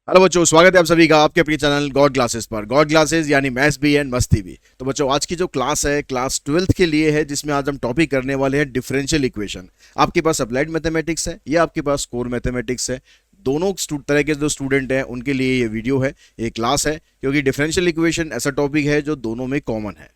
Hello बच्चों, स्वागत है आप सभी का आपके अपने चैनल गॉड क्लासेस पर। गॉड क्लासेस यानी मैथ्स भी एंड मस्ती भी। तो बच्चों, आज की जो क्लास है क्लास 12th के लिए है, जिसमें आज हम टॉपिक करने वाले हैं डिफरेंशियल इक्वेशन। आपके पास अप्लाइड मैथमेटिक्स है या आपके पास कोर मैथमेटिक्स है, दोनों तरह के जो स्टूडेंट हैं उनके लिए ये वीडियो है, ये क्लास है, क्योंकि डिफरेंशियल इक्वेशन ऐसा टॉपिक है जो दोनों में कॉमन है।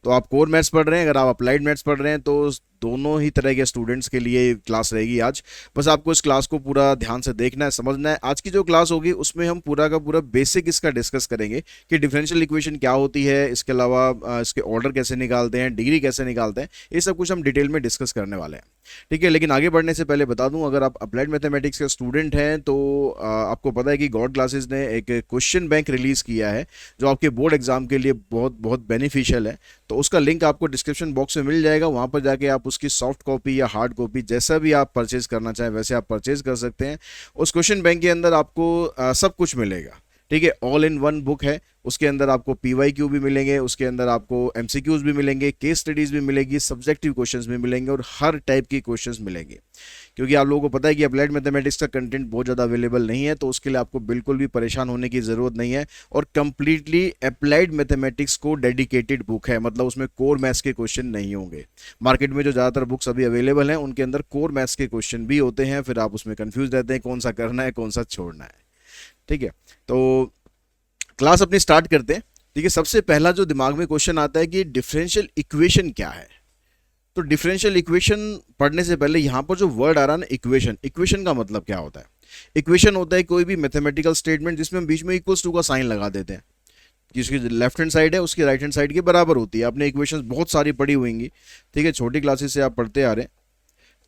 तो आप कोर मैथ्स पढ़ रहे हैं, अगर आप अप्लाइड मैथ्स पढ़ रहे हैं, तो दोनों ही तरह के स्टूडेंट्स के लिए क्लास रहेगी आज। बस आपको इस क्लास को पूरा ध्यान से देखना है, समझना है। आज की जो क्लास होगी उसमें हम पूरा का पूरा बेसिक इसका डिस्कस करेंगे कि डिफरेंशियल इक्वेशन क्या होती है, इसके अलावा इसके ऑर्डर कैसे निकालते हैं, डिग्री कैसे निकालते हैं, ये सब कुछ हम डिटेल में डिस्कस करने वाले हैं। ठीक है, लेकिन आगे बढ़ने से पहले बता दूं, अगर आप अप्लाइड मैथमेटिक्स के स्टूडेंट हैं तो आपको पता है कि गॉड क्लासेस ने एक क्वेश्चन बैंक रिलीज किया है जो आपके बोर्ड एग्जाम के लिए बहुत बहुत बेनिफिशियल है। तो उसका लिंक आपको डिस्क्रिप्शन बॉक्स में मिल जाएगा, वहां पर जाके आप उसकी सॉफ्ट कॉपी या हार्ड कॉपी जैसा भी आप परचेज करना चाहें वैसे आप परचेज कर सकते हैं। उस क्वेश्चन बैंक के अंदर आपको सब कुछ मिलेगा। ठीक है, ऑल इन वन बुक है। उसके अंदर आपको पीवाईक्यू भी मिलेंगे, उसके अंदर आपको एमसीक्यूज भी मिलेंगे, केस स्टडीज भी मिलेगी, सब्जेक्टिव क्वेश्चंस भी मिलेंगे और हर टाइप की क्वेश्चंस मिलेंगे। क्योंकि आप लोगों को पता है कि अप्लाइड मैथमेटिक्स का कंटेंट बहुत ज़्यादा अवेलेबल नहीं है, तो उसके लिए आपको बिल्कुल भी परेशान होने की ज़रूरत नहीं है। और कंप्लीटली अप्लाइड मैथमेटिक्स को डेडिकेटेड बुक है, मतलब उसमें कोर मैथ्स के क्वेश्चन नहीं होंगे। मार्केट में जो ज़्यादातर बुक्स अभी अवेलेबल हैं उनके अंदर कोर मैथ्स के क्वेश्चन भी होते हैं, फिर आप उसमें कन्फ्यूज रहते हैं कौन सा करना है कौन सा छोड़ना है। ठीक है, तो क्लास अपनी स्टार्ट करते हैं। ठीक है, सबसे पहला जो दिमाग में क्वेश्चन आता है कि डिफरेंशियल इक्वेशन क्या है। तो डिफरेंशियल इक्वेशन पढ़ने से पहले यहाँ पर जो वर्ड आ रहा है ना, इक्वेशन, इक्वेशन का मतलब क्या होता है। इक्वेशन होता है कोई भी मैथमेटिकल स्टेटमेंट जिसमें हम बीच में इक्वल्स टू का साइन लगा देते हैं, कि उसकी लेफ्ट हैंड साइड है उसकी राइट हैंड साइड के बराबर होती है। आपने इक्वेशंस बहुत सारी पढ़ी हुई। ठीक है, छोटी क्लासेस से आप पढ़ते आ रहे हैं।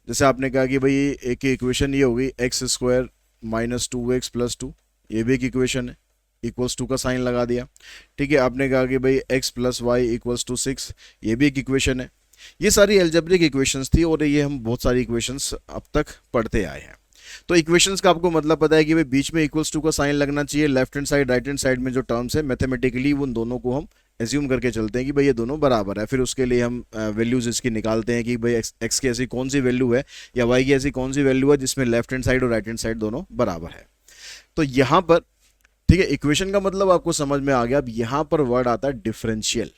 जैसे आपने कहा कि भाई एक इक्वेशन ये होगी एक्स स्क्वायर माइनस 2x+2, ये भी एक इक्वेशन है, इक्वल्स टू का साइन लगा दिया। ठीक है, आपने कहा कि भाई x+y=6, ये भी एक इक्वेशन है। ये सारी एल्जेब्रिक इक्वेशंस थी और ये हम बहुत सारी इक्वेशंस अब तक पढ़ते आए हैं। तो इक्वेशंस का आपको मतलब पता है कि भाई बीच में इक्वल्स टू का साइन लगना चाहिए, left hand side right hand side में जो टर्म्स है मैथमेटिकली उन दोनों को हम एज्यूम करके चलते हैं कि भाई ये दोनों बराबर है। फिर उसके लिए हम वैल्यूज इसकी निकालते हैं कि भाई एक्स की ऐसी कौन सी वैल्यू है या वाई की ऐसी कौन सी वैल्यू है जिसमें लेफ्ट हैंड साइड और राइट हैंड साइड दोनों बराबर है। तो यहाँ पर, ठीक है, इक्वेशन का मतलब आपको समझ में आ गया। अब यहां पर वर्ड आता है डिफरेंशियल।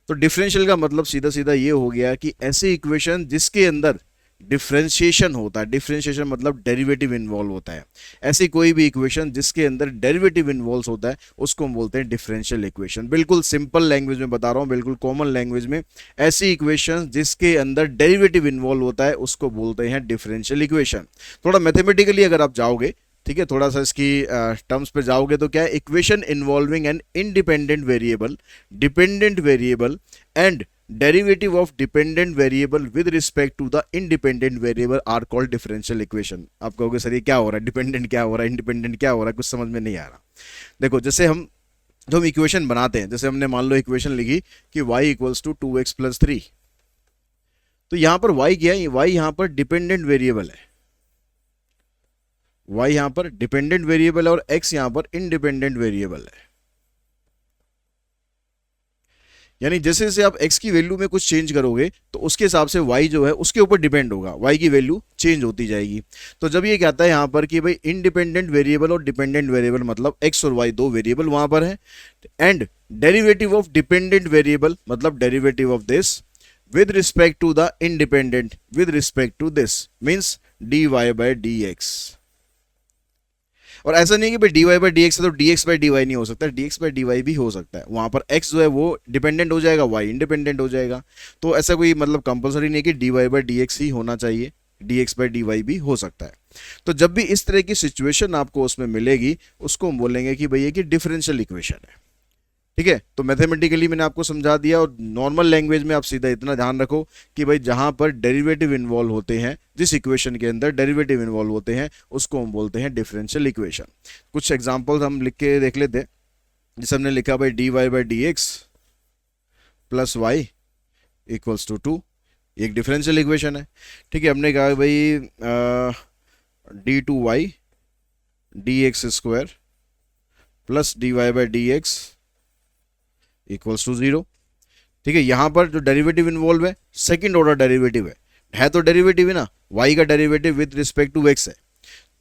तो डिफरेंशियल का मतलब सीधा सीधा ये हो गया कि ऐसी इक्वेशन जिसके अंदर डिफरेंशिएशन होता है, डिफरेंशिएशन मतलब डेरिवेटिव इन्वॉल्व होता है। ऐसी कोई भी इक्वेशन जिसके अंदर डेरिवेटिव इन्वॉल्व होता है उसको हम बोलते हैं डिफरेंशियल इक्वेशन। बिल्कुल सिंपल लैंग्वेज में बता रहा हूं, बिल्कुल कॉमन लैंग्वेज में, ऐसी इक्वेशन जिसके अंदर डेरिवेटिव इन्वॉल्व होता है उसको बोलते हैं डिफरेंशियल इक्वेशन। थोड़ा मैथमेटिकली अगर आप जाओगे, ठीक है, थोड़ा सा इसकी टर्म्स पे जाओगे तो क्या है, equation involving an independent variable, dependent variable and derivative of dependent variable with respect to the independent variable are called differential equation. आप कहोगे सर ये क्या हो रहा है, डिपेंडेंट क्या हो रहा है, इंडिपेंडेंट क्या हो रहा है, कुछ समझ में नहीं आ रहा। देखो, जैसे हम जो हम इक्वेशन बनाते हैं, जैसे हमने मान लो इक्वेशन लिखी कि y=2x+3, तो यहां पर y क्या है, y यहां पर डिपेंडेंट वेरिएबल है, y यहां पर डिपेंडेंट वेरिएबल है और x यहां पर इंडिपेंडेंट वेरिएबल है। यानी जैसे जैसे आप x की वैल्यू में कुछ चेंज करोगे तो उसके हिसाब से y जो है उसके ऊपर डिपेंड होगा, y की वैल्यू चेंज होती जाएगी। तो जब ये कहता है यहां पर कि भाई इंडिपेंडेंट वेरिएबल और डिपेंडेंट वेरिएबल, मतलब x और y दो वेरिएबल वहां पर है, and derivative of dependent variable मतलब derivative of this with respect to the independent with respect to this means dy/dx। और ऐसा नहीं है कि भाई dy/dx है तो dx/dy नहीं हो सकता, dx/dy भी हो सकता है। वहां पर x जो है वो डिपेंडेंट हो जाएगा, y इंडिपेंडेंट हो जाएगा। तो ऐसा कोई मतलब कंपलसरी नहीं है कि dy/dx ही होना चाहिए, dx/dy भी हो सकता है। तो जब भी इस तरह की सिचुएशन आपको उसमें मिलेगी उसको हम बोलेंगे कि भाई ये कि डिफरेंशियल इक्वेशन है। ठीक है, तो मैथमेटिकली मैंने आपको समझा दिया, और नॉर्मल लैंग्वेज में आप सीधा इतना ध्यान रखो कि भाई जहां पर डेरिवेटिव इन्वॉल्व होते हैं, जिस इक्वेशन के अंदर डेरिवेटिव इन्वॉल्व होते हैं उसको हम बोलते हैं डिफरेंशियल इक्वेशन। कुछ एग्जांपल्स हम लिख के देख लेते हैं। जैसे हमने लिखा भाई dy/dx plus Y equals to 2, एक डिफरेंशियल इक्वेशन है। ठीक है, हमने कहा भाई d2y dx² plus dy/dx equals to 0। ठीक है, यहां पर जो डेरिवेटिव इन्वॉल्व है सेकंड ऑर्डर डेरिवेटिव है तो डेरिवेटिव है ना, y का derivative with respect to x है,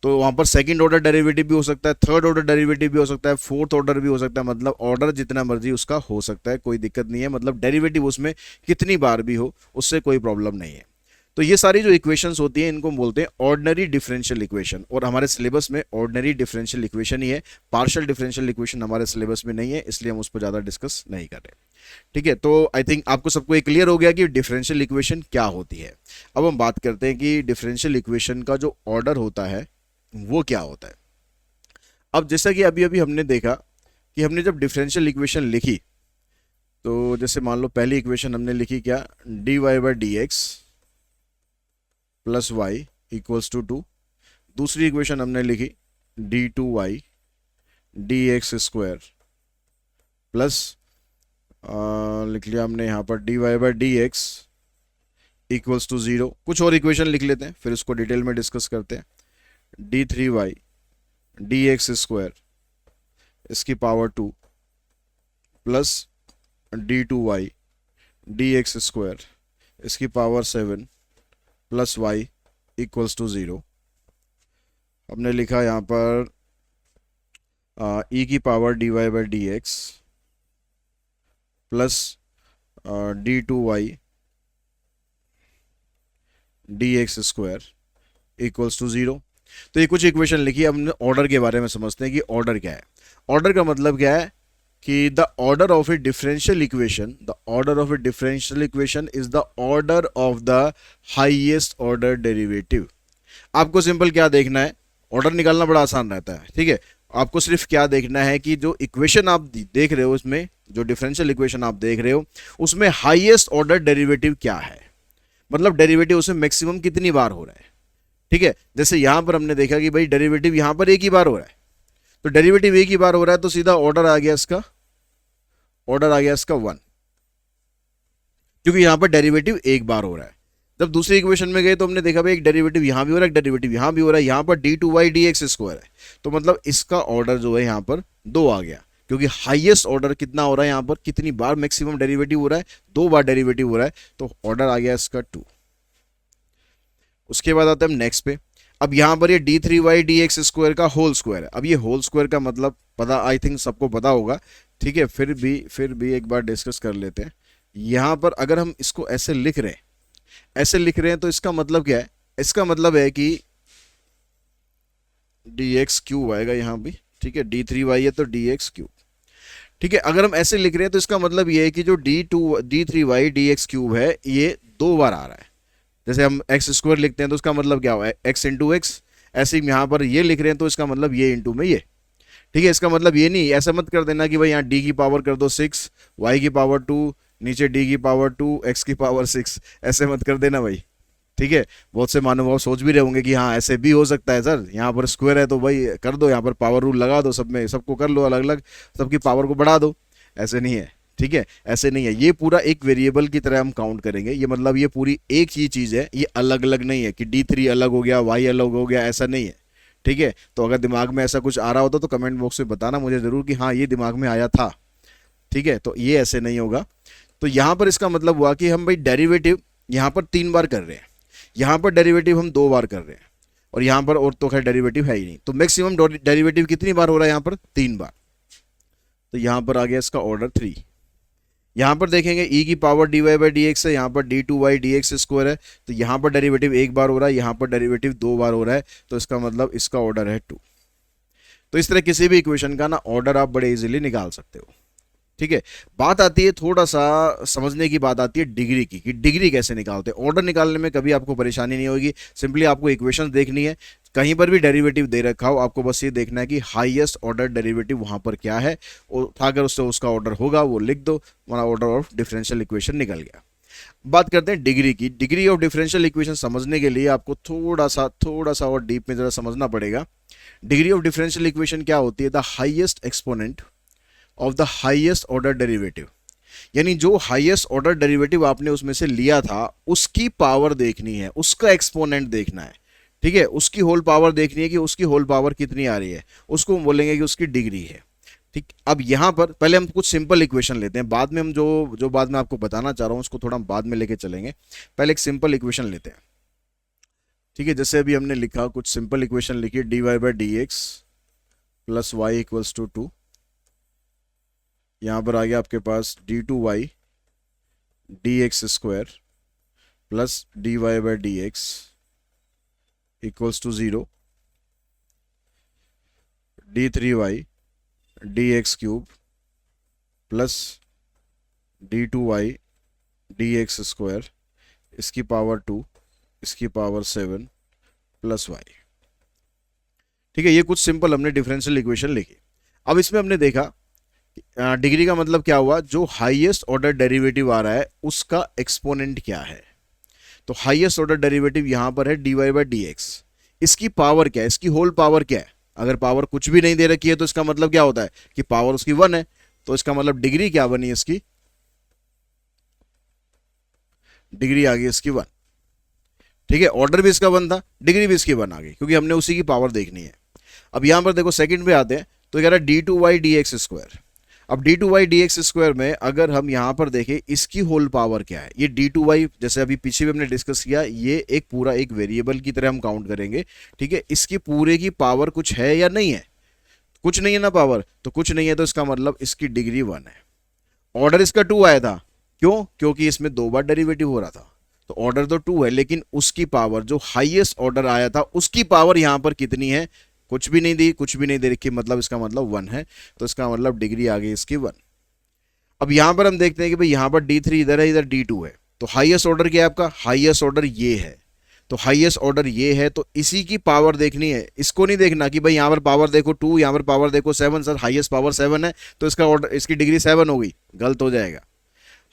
तो वहां पर सेकंड ऑर्डर डेरिवेटिव भी हो सकता है, थर्ड ऑर्डर डेरिवेटिव भी हो सकता है, फोर्थ ऑर्डर भी हो सकता है, मतलब ऑर्डर जितना मर्जी उसका हो सकता है, कोई दिक्कत नहीं है, मतलब डेरिवेटिव उसमें कितनी बार भी हो उससे कोई प्रॉब्लम नहीं है। तो ये सारी जो इक्वेशंस होती हैं इनको हम बोलते हैं ऑर्डिनरी डिफरेंशियल इक्वेशन, और हमारे सिलेबस में ऑर्डिनरी डिफरेंशियल इक्वेशन ही है, पार्शियल डिफरेंशियल इक्वेशन हमारे सिलेबस में नहीं है, इसलिए हम उस पर ज़्यादा डिस्कस नहीं कर रहे। ठीक है, तो आई थिंक आपको सबको ये क्लियर हो गया कि डिफरेंशियल इक्वेशन क्या होती है। अब हम बात करते हैं कि डिफरेंशियल इक्वेशन का जो ऑर्डर होता है वो क्या होता है। अब जैसा कि अभी अभी हमने देखा कि हमने जब डिफरेंशियल इक्वेशन लिखी, तो जैसे मान लो पहली इक्वेशन हमने लिखी क्या, d Y by D x plus Y equals to 2। दूसरी इक्वेशन हमने लिखी d two Y D x square plus लिख लिया हमने यहाँ पर d Y by D x equals to 0। कुछ और इक्वेशन लिख लेते हैं फिर उसको डिटेल में डिस्कस करते हैं। D three Y D x square इसकी power 2 plus D two Y D x square इसकी power 7 plus Y equals to 0। हमने लिखा यहाँ पर ई की power D Y by D x plus D two Y D x square equals to 0। तो ये कुछ इक्वेशन लिखी। अब हमने ऑर्डर के बारे में समझते हैं कि ऑर्डर क्या है। ऑर्डर का मतलब क्या है कि the order of A differential equation, the order of A differential equation is the order of the highest order derivative. आपको सिंपल क्या देखना है, ऑर्डर निकालना बड़ा आसान रहता है। ठीक है, आपको सिर्फ क्या देखना है कि जो इक्वेशन आप देख रहे हो, उसमें जो डिफरेंशियल इक्वेशन आप देख रहे हो उसमें हाईएस्ट ऑर्डर डेरिवेटिव क्या है, मतलब डेरिवेटिव उसमें मैक्सिमम कितनी बार हो रहा है। ठीक है, जैसे यहां पर हमने देखा कि भाई डेरिवेटिव यहां पर एक ही बार हो रहा है, तो डेरिवेटिव एक ही बार हो रहा है तो सीधा ऑर्डर आ गया इसका, ऑर्डर आ गया इसका 1, क्योंकि यहां पर डेरिवेटिव एक बार हो रहा है। जब दूसरी इक्वेशन में गए तो हमने देखा भाई एक डेरिवेटिव यहां भी हो रहा है, एक डेरिवेटिव यहां भी हो रहा है, यहां पर d two Y D x square है, तो मतलब इसका ऑर्डर जो है यहां पर 2 आ गया, क्योंकि हाईएस्ट ऑर्डर कितना हो रहा है, यहां पर कितनी बार मैक्सिमम डेरिवेटिव हो रहा है, 2 बार डेरिवेटिव हो रहा है, तो ऑर्डर आ गया इसका 2। उसके बाद आते हैं हम नेक्स्ट पे। अब यहां पर ये d three Y D x square का होल स्क्वायर है। अब ये होल स्क्वायर का मतलब पता, आई थिंक सबको पता होगा। ठीक है, फिर भी एक बार डिस्कस कर लेते हैं। यहां पर अगर हम इसको ऐसे लिख रहे हैं, ऐसे लिख रहे हैं, तो इसका मतलब क्या है, इसका मतलब है कि डी एक्स क्यूब आएगा यहां भी। ठीक है, डी थ्री वाई है तो डी एक्स क्यूब। ठीक है, अगर हम ऐसे लिख रहे हैं तो इसका मतलब ये है कि जो d three Y D x cube है ये 2 बार आ रहा है। जैसे हम एक्स स्क्वायर लिखते हैं तो उसका मतलब क्या हुआ, एक्स इंटू एक्स। ऐसे ही यहाँ पर ये लिख रहे हैं तो इसका मतलब ये इंटू में ये। ठीक है, इसका मतलब ये नहीं, ऐसा मत कर देना कि भाई यहाँ डी की पावर कर दो 6, वाई की पावर 2, नीचे डी की पावर 2, एक्स की पावर 6, ऐसे मत कर देना भाई। ठीक है, बहुत से महानुभाव सोच भी रहे होंगे कि हाँ ऐसे भी हो सकता है सर, यहाँ पर स्क्वायर है तो भाई कर दो, यहाँ पर पावर रूल लगा दो, सब में सबको कर लो अलग अलग, सबकी पावर को बढ़ा दो। ऐसे नहीं है। ठीक है, ऐसे नहीं है, ये पूरा एक वेरिएबल की तरह हम काउंट करेंगे। ये मतलब ये पूरी एक ही चीज़ है, ये अलग अलग नहीं है कि D3 अलग हो गया, Y अलग हो गया, ऐसा नहीं है। ठीक है, तो अगर दिमाग में ऐसा कुछ आ रहा होता तो कमेंट बॉक्स में बताना मुझे ज़रूर कि हाँ ये दिमाग में आया था। ठीक है, तो ये ऐसे नहीं होगा। तो यहाँ पर इसका मतलब हुआ कि हम भाई डेरिवेटिव यहाँ पर 3 बार कर रहे हैं, यहाँ पर डेरिवेटिव हम 2 बार कर रहे हैं, और यहाँ पर और तो खैर डेरिवेटिव है ही नहीं, तो मैक्सिमम डेरिवेटिव कितनी बार हो रहा है यहाँ पर, 3 बार। तो यहाँ पर आ गया इसका ऑर्डर 3। यहाँ पर देखेंगे e की power D Y by D x है, यहाँ पर d two Y D x square है, तो यहाँ पर डेरिवेटिव एक बार हो रहा है, यहाँ पर डेरिवेटिव 2 बार हो रहा है, तो इसका मतलब इसका ऑर्डर है 2। तो इस तरह किसी भी इक्वेशन का ना ऑर्डर आप बड़े इजीली निकाल सकते हो। ठीक है, बात आती है थोड़ा सा समझने की, बात आती है डिग्री की, कि डिग्री कैसे निकालते हैं। ऑर्डर निकालने में कभी आपको परेशानी नहीं होगी, सिंपली आपको इक्वेशंस देखनी है, कहीं पर भी डेरिवेटिव दे रखा हो आपको बस ये देखना है कि हाईएस्ट ऑर्डर डेरिवेटिव वहां पर क्या है, और अगर उससे उसका ऑर्डर होगा वो लिख दो, हमारा ऑर्डर ऑफ डिफरेंशियल इक्वेशन निकल गया। बात करते हैं डिग्री की। डिग्री ऑफ डिफरेंशियल इक्वेशन समझने के लिए आपको थोड़ा सा और डीप में जरा समझना पड़ेगा। डिग्री ऑफ डिफरेंशियल इक्वेशन क्या होती है, the highest exponent of the highest order derivative, यानी जो हाईएस्ट ऑर्डर डेरिवेटिव आपने उसमें से लिया था उसकी पावर देखनी है, उसका एक्सपोनेंट देखना है। ठीक है, उसकी होल पावर देखनी है कि उसकी होल पावर कितनी आ रही है, उसको हम बोलेंगे कि उसकी डिग्री है। ठीक, अब यहां पर पहले हम कुछ सिंपल इक्वेशन लेते हैं, बाद में हम जो बाद में आपको बताना चाह रहा हूं उसको थोड़ा हम बाद में लेके चलेंगे। पहले एक सिंपल इक्वेशन लेते हैं। ठीक है, जैसे अभी हमने लिखा कुछ सिंपल इक्वेशन लिखी, dy by D x plus Y equals to 2। यहाँ पर आ गया आपके पास D two Y D x square plus D Y by D x equals to 0, D three Y D x cube plus D two Y D x square, इसकी power 2, इसकी power 7 plus Y. ठीक है, ये कुछ simple हमने differential equation लिखी। अब इसमें हमने देखा डिग्री का मतलब क्या हुआ, जो हाईएस्ट ऑर्डर डेरिवेटिव आ रहा है उसका एक्सपोनेंट क्या है। तो हाईएस्ट ऑर्डर डेरिवेटिव यहां पर है dy बाई डी एक्स, इसकी पावर क्या है, इसकी होल पावर क्या है। अगर पावर कुछ भी नहीं दे रखी है तो इसका मतलब क्या होता है कि पावर उसकी 1 है, तो इसका मतलब डिग्री क्या बनी इसकी, डिग्री आ गई इसकी 1। ठीक है, ऑर्डर भी इसका 1 था, डिग्री भी इसकी 1 आ गई, क्योंकि हमने उसी की पावर देखनी है। अब यहां पर देखो सेकंड पे आते हैं, तो कह रहा है D two Y D x square. अब D two Y D x square में अगर हम यहां पर देखें इसकी होल पावर क्या है, ये डी टू वाई जैसे अभी पीछे भी हमने डिस्कस किया, ये एक पूरा एक वेरिएबल की तरह हम काउंट करेंगे। ठीक है, इसकी पूरे की पावर कुछ है या नहीं है, कुछ नहीं है ना पावर, तो कुछ नहीं है, तो इसका मतलब इसकी डिग्री 1 है। ऑर्डर इसका 2 आया था, क्यों, क्योंकि इसमें 2 बार डेरिवेटिव हो रहा था, तो ऑर्डर तो 2 है, लेकिन उसकी पावर जो हाईएस्ट ऑर्डर आया था उसकी पावर यहां पर कितनी है, कुछ भी नहीं दी, कुछ भी नहीं दे रखी, मतलब इसका मतलब 1 है, तो इसका मतलब डिग्री आ गई इसकी 1। अब यहां पर हम देखते हैं कि भाई यहां पर d3 इधर है, इधर d2 है, तो हाईएस्ट ऑर्डर क्या है आपका, हाईएस्ट ऑर्डर ये है, तो हाईएस्ट ऑर्डर ये है, तो इसी की पावर देखनी है, इसको नहीं देखना कि भाई यहां पर पावर देखो 2, यहां पर पावर देखो 7, सर हाईएस्ट पावर 7 है तो इसका ऑर्डर, इसकी डिग्री 7 हो गई, गलत हो जाएगा।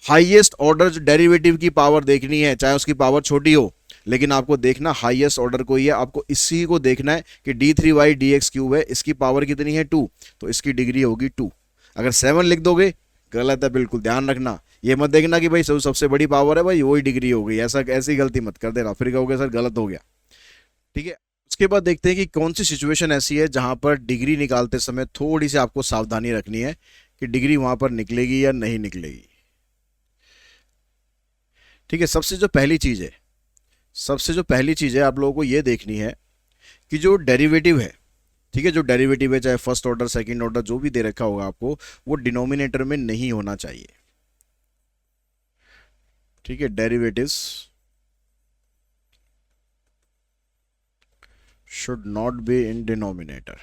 हाईएस्ट ऑर्डर डेरिवेटिव की पावर देखनी है, चाहे उसकी पावर छोटी हो, लेकिन आपको देखना हाईएस्ट ऑर्डर को ही है, आपको इसी को देखना है कि d three Y D x cube है, इसकी पावर कितनी है 2, तो इसकी डिग्री होगी 2। अगर 7 लिख दोगे गलत है, बिल्कुल ध्यान रखना, ये मत देखना कि भाई सबसे बड़ी पावर है भाई वही डिग्री हो गई, ऐसा ऐसी गलती मत कर देना, फिर कहोगे सर गलत हो गया। ठीक है, उसके बाद देखते हैं कि कौन सी सिचुएशन ऐसी है जहां पर डिग्री निकालते समय थोड़ी सी आपको सावधानी रखनी है कि डिग्री वहां पर निकलेगी या नहीं निकलेगी। ठीक है, सबसे जो पहली चीज है आप लोगों को ये देखनी है कि जो डेरिवेटिव है, ठीक है, जो डेरिवेटिव है चाहे फर्स्ट ऑर्डर सेकंड ऑर्डर जो भी दे रखा होगा आपको, वो डिनोमिनेटर में नहीं होना चाहिए। ठीक है, derivatives should not be in denominator.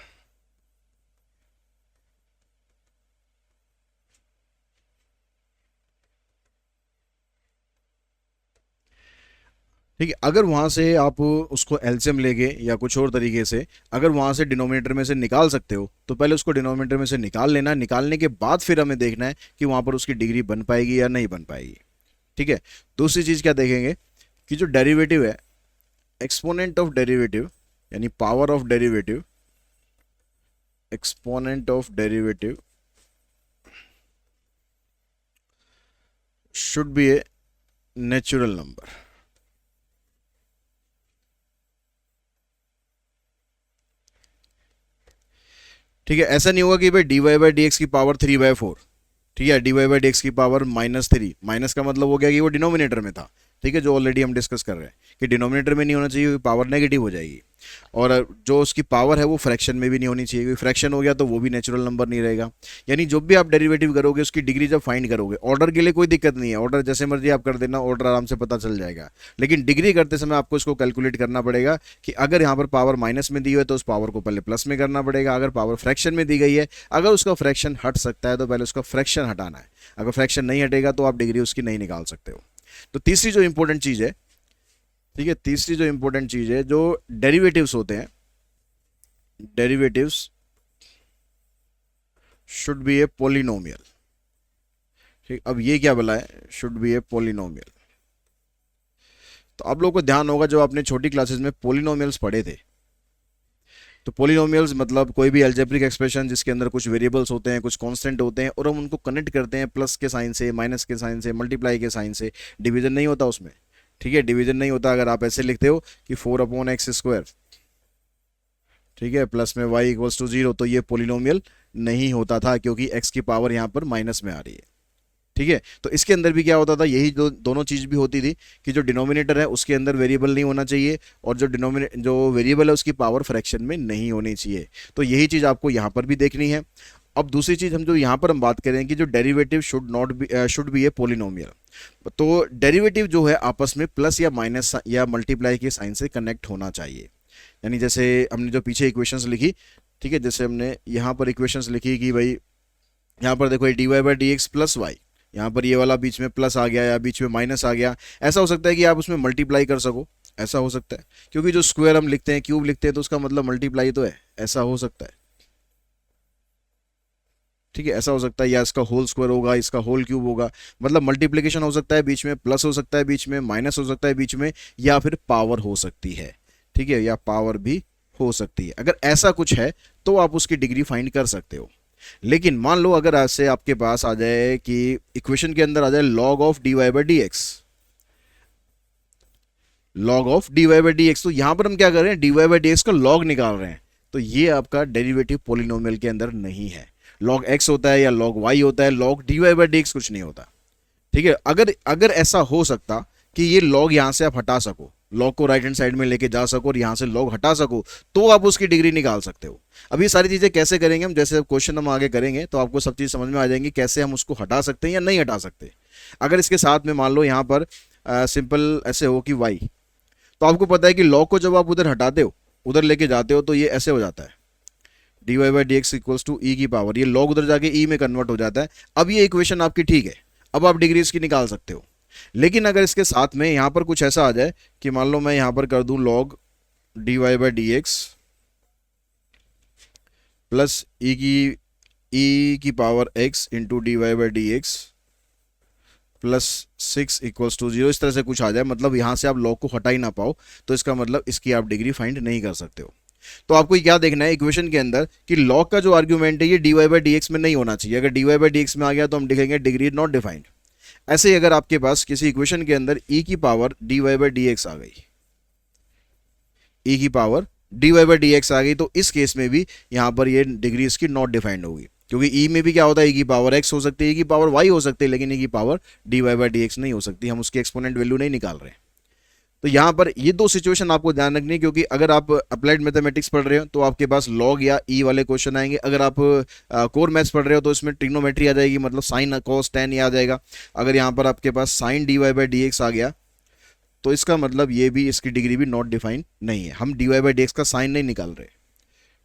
ठीक है, अगर वहां से आप उसको एलसीएम लेके या कुछ और तरीके से अगर वहां से डिनोमिनेटर में से निकाल सकते हो तो पहले उसको डिनोमिनेटर में से निकाल लेना, निकालने के बाद फिर हमें देखना है कि वहां पर उसकी डिग्री बन पाएगी या नहीं बन पाएगी। ठीक है, दूसरी चीज क्या देखेंगे कि जो डेरिवेटिव है, एक्सपोनेंट ऑफ डेरिवेटिव यानी power of derivative, exponent of derivative should be a natural number. ठीक है, ऐसा नहीं होगा कि भाई d Y by D x की पावर 3/4, ठीक है, D Y by D x की पावर -3, माइनस का मतलब हो गया कि वो डिनोमिनेटर में था। ठीक है, जो ऑलरेडी हम डिस्कस कर रहे हैं कि डिनोमिनेटर में नहीं होना चाहिए, पावर नेगेटिव हो जाएगी, और जो उसकी पावर है वो फ्रैक्शन में भी नहीं होनी चाहिए, क्योंकि फ्रैक्शन हो गया तो वो भी नेचुरल नंबर नहीं रहेगा। यानी जो भी आप डेरिवेटिव करोगे उसकी डिग्री जब फाइंड करोगे, ऑर्डर के लिए कोई दिक्कत नहीं है, ऑर्डर जैसे मर्जी आप कर देना, ऑर्डर आराम से पता चल जाएगा, लेकिन डिग्री करते समय आपको इसको कैलकुलेट करना पड़ेगा कि अगर यहाँ पर पावर माइनस में दी हुई है तो उस पावर को पहले प्लस में करना पड़ेगा, अगर पावर फ्रैक्शन में दी गई है, अगर उसका फ्रैक्शन हट सकता है तो पहले उसका फ्रैक्शन हटाना है, अगर फ्रैक्शन नहीं हटेगा तो आप डिग्री उसकी नहीं निकाल सकते हो। तो तीसरी जो इंपॉर्टेंट चीज है, ठीक है, तीसरी जो इंपॉर्टेंट चीज है, जो डेरिवेटिव्स होते हैं, derivatives should be a polynomial. ठीक, अब ये क्या बोला है, शुड बी ए पॉलिनोमियल। तो आप लोगों को ध्यान होगा जब आपने छोटी क्लासेस में पॉलिनोमियल्स पढ़े थे, तो पॉलिनोमियल्स मतलब कोई भी अलजेब्रिक एक्सप्रेशन जिसके अंदर कुछ वेरिएबल्स होते हैं, कुछ कांस्टेंट होते हैं, और हम उनको कनेक्ट करते हैं प्लस के साइन से, माइनस के साइन से, मल्टीप्लाई के साइन से, डिवीजन नहीं होता उसमें। ठीक है, डिवीजन नहीं होता, अगर आप ऐसे लिखते हो कि 4/x², ठीक है, प्लस में y = 0, तो ये पॉलिनोमियल नहीं होता था, क्योंकि x की पावर यहां पर माइनस में आ रही है। ठीक है, तो इसके अंदर भी क्या होता था, यही दोनों चीज भी होती थी कि जो डिनोमिनेटर है उसके अंदर वेरिएबल नहीं होना चाहिए और जो वेरिएबल है उसकी पावर फ्रैक्शन में नहीं होनी चाहिए। तो यही चीज आपको यहाँ पर भी देखनी है। अब दूसरी चीज हम जो यहाँ पर हम बात करें कि जो derivative should be A polynomial. तो डेरिवेटिव जो है आपस में प्लस या माइनस या मल्टीप्लाई के साइन से कनेक्ट होना चाहिए। यानी जैसे हमने जो पीछे इक्वेशंस लिखी, ठीक है, जैसे हमने यहाँ पर इक्वेशंस लिखी कि भाई यहाँ पर देखो ये d Y by D x plus y, यहाँ पर ये वाला बीच में प्लस आ गया या बीच में माइनस आ गया। ऐसा हो सकता है कि आप उसमें मल्टीप्लाई कर सको, ऐसा हो सकता है, क्योंकि जो स्क्वायर हम लिखते हैं, क्यूब लिखते हैं, तो उसका मतलब मल्टीप्लाई तो है, ऐसा हो सकता है। ठीक है, ऐसा हो सकता है, या इसका होल स्क्वायर होगा, इसका होल क्यूब होगा, मतलब मल्टीप्लिकेशन हो सकता है बीच में, प्लस हो सकता है बीच में, माइनस हो सकता है बीच में, या फिर पावर हो सकती है। ठीक है, या पावर भी हो सकती है। अगर ऐसा कुछ है तो आप उसकी डिग्री फाइंड कर सकते हो। लेकिन मान लो अगर ऐसे आपके पास आ जाए कि इक्वेशन के अंदर आ जाए log of d Y by D x, log of d Y by D x, तो यहां पर हम क्या कर रहे हैं, d Y by D x का लॉग निकाल रहे हैं, तो ये आपका डेरिवेटिव पोलिनोमियल के अंदर नहीं है। लॉग एक्स होता है या लॉग वाई होता है, log D Y by D x कुछ नहीं होता। ठीक है, अगर अगर ऐसा हो सकता कि ये लॉग यहां से आप हटा सको, लॉग को राइट हैंड साइड में लेके जा सको और यहां से लॉग हटा सको, तो आप उसकी डिग्री निकाल सकते हो। अब ये सारी चीजें कैसे करेंगे हम, जैसे क्वेश्चन हम आगे करेंगे तो आपको सब चीज समझ में आ जाएंगी कैसे हम उसको हटा सकते हैं या नहीं हटा सकते। अगर इसके साथ में मान लो यहां पर सिंपल ऐसे हो कि वाई, तो आपको पता है कि लॉग को जब आप उधर हटाते हो, उधर लेके जाते हो, तो ये ऐसे हो जाता है, D Y by D x equals to E की पावर, ये लॉग उधर जाके ई में कन्वर्ट हो जाता है। अब ये इक्वेशन आपकी ठीक है, अब आप डिग्री इसकी निकाल सकते हो। लेकिन अगर इसके साथ में यहां पर कुछ ऐसा आ जाए कि मान लो मैं यहां पर कर दूं log D Y by D x plus E की power X into D Y by D x plus 6 equals to 0, इस तरह से कुछ आ जाए, मतलब यहां से आप लॉग को हटा ही ना पाओ, तो इसका मतलब इसकी आप डिग्री फाइंड नहीं कर सकते हो। तो आपको क्या देखना है इक्वेशन के अंदर कि लॉग का जो आर्ग्यूमेंट है ये d Y by D x में नहीं होना चाहिए। अगर d Y by D x में आ गया तो हम लिखेंगे डिग्री नॉट डिफाइंड। ऐसे ही अगर आपके पास किसी इक्वेशन के अंदर ई की power D Y by D X आ गई, ई की power D Y by D X आ गई, तो इस केस में भी यहां पर ये डिग्री इसकी नॉट डिफाइंड होगी, क्योंकि ई में भी क्या होता है, ई की पावर एक्स हो सकती है, ई की पावर वाई हो सकती है, लेकिन ई की power D Y by D x नहीं हो सकती। हम उसकी एक्सपोनेंट वैल्यू नहीं निकाल रहे हैं। तो यहां पर ये दो सिचुएशन आपको ध्यान रखनी है, क्योंकि अगर आप अप्लाइड मैथमेटिक्स पढ़ रहे हो तो आपके पास लॉग या ई वाले क्वेश्चन आएंगे। अगर आप कोर मैथ्स पढ़ रहे हो तो इसमें ट्रिग्नोमेट्री आ जाएगी, मतलब साइन कॉस टेन ये आ जाएगा। अगर यहाँ पर आपके पास sine D Y by D X आ गया तो इसका मतलब ये भी, इसकी डिग्री भी नॉट डिफाइंड नहीं है। हम d Y by D x का साइन नहीं निकाल रहे।